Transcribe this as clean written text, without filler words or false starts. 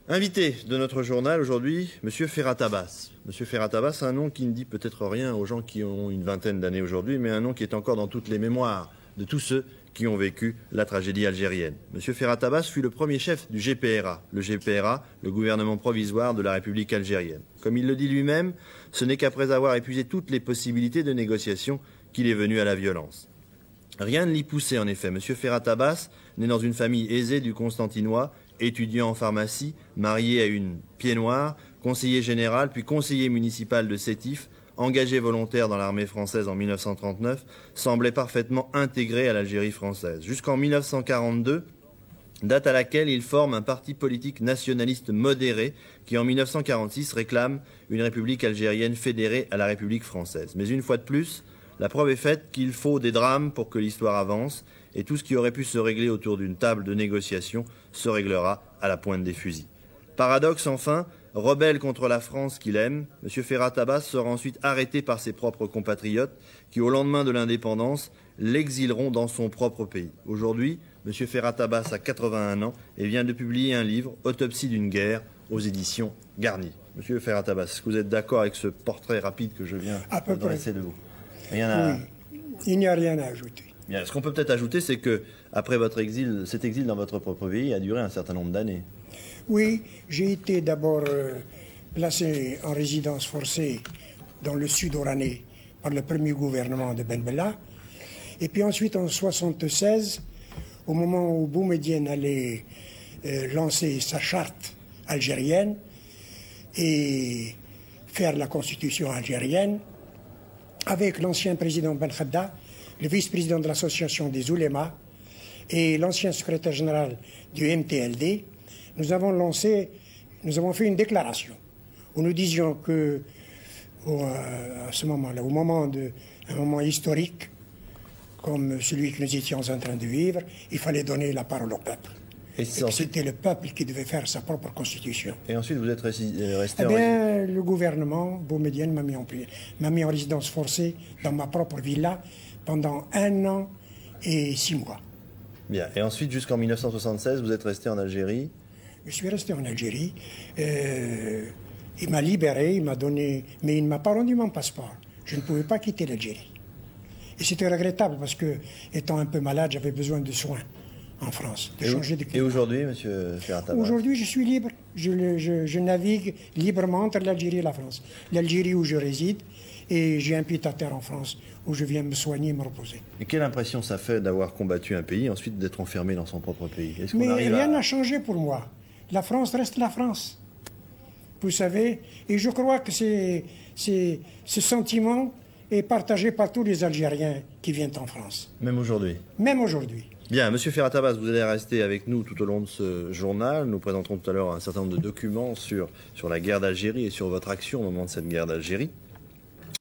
Invité de notre journal aujourd'hui, M. Ferhat Abbas. M. Ferhat Abbas, un nom qui ne dit peut-être rien aux gens qui ont une vingtaine d'années aujourd'hui, mais un nom qui est encore dans toutes les mémoires de tous ceux qui ont vécu la tragédie algérienne. M. Ferhat Abbas fut le premier chef du GPRA. Le GPRA, le gouvernement provisoire de la République algérienne. Comme il le dit lui-même, ce n'est qu'après avoir épuisé toutes les possibilités de négociation qu'il est venu à la violence. Rien ne l'y poussait en effet. M. Ferhat Abbas, né dans une famille aisée du Constantinois, étudiant en pharmacie, marié à une pied-noire, conseiller général, puis conseiller municipal de Sétif, engagé volontaire dans l'armée française en 1939, semblait parfaitement intégré à l'Algérie française. Jusqu'en 1942, date à laquelle il forme un parti politique nationaliste modéré qui, en 1946, réclame une république algérienne fédérée à la République française. Mais une fois de plus, la preuve est faite qu'il faut des drames pour que l'histoire avance, et tout ce qui aurait pu se régler autour d'une table de négociation se réglera à la pointe des fusils. Paradoxe enfin, rebelle contre la France qu'il aime, M. Ferhat Abbas sera ensuite arrêté par ses propres compatriotes qui, au lendemain de l'indépendance, l'exileront dans son propre pays. Aujourd'hui, M. Ferhat Abbas a 81 ans et vient de publier un livre, Autopsie d'une guerre, aux éditions Garnier. M. Ferhat Abbas, est-ce que vous êtes d'accord avec ce portrait rapide que je viens de dresser de vous? Rien à... Oui, il n'y a rien à ajouter. Bien, ce qu'on peut peut-être ajouter, c'est que après votre exil, cet exil dans votre propre pays a duré un certain nombre d'années. Oui, j'ai été d'abord placé en résidence forcée dans le sud oranais par le premier gouvernement de Ben Bella. Et puis ensuite, en 1976, au moment où Boumedienne allait lancer sa charte algérienne et faire la constitution algérienne, avec l'ancien président Ben Khadda, le vice-président de l'association des oulémas et l'ancien secrétaire général du MTLD, nous avons fait une déclaration où nous disions que, à ce moment-là, un moment historique comme celui que nous étions en train de vivre, il fallait donner la parole au peuple. Et c'était le peuple qui devait faire sa propre constitution. Et ensuite, vous êtes resté le gouvernement Boumedienne m'a mis en résidence forcée dans ma propre villa pendant 1 an et 6 mois. Bien. Et ensuite, jusqu'en 1976, vous êtes resté en Algérie? Je suis resté en Algérie. Il m'a libéré, il m'a donné... Mais il ne m'a pas rendu mon passeport. Je ne pouvais pas quitter l'Algérie. Et c'était regrettable parce que, étant un peu malade, j'avais besoin de soins en France, de changer de climat. Et aujourd'hui, M. Ferhat Abbas? Aujourd'hui, je suis libre. Je navigue librement entre l'Algérie et la France. L'Algérie où je réside, et j'ai un pied-à-terre en France où je viens me soigner et me reposer. Et quelle impression ça fait d'avoir combattu un pays, ensuite d'être enfermé dans son propre pays? Mais rien n'a changé pour moi. La France reste la France. Vous savez, et je crois que ce sentiment est partagé par tous les Algériens qui viennent en France. Même aujourd'hui? Même aujourd'hui. Bien, M. Ferhat Abbas, vous allez rester avec nous tout au long de ce journal. Nous présenterons tout à l'heure un certain nombre de documents sur la guerre d'Algérie et sur votre action au moment de cette guerre d'Algérie.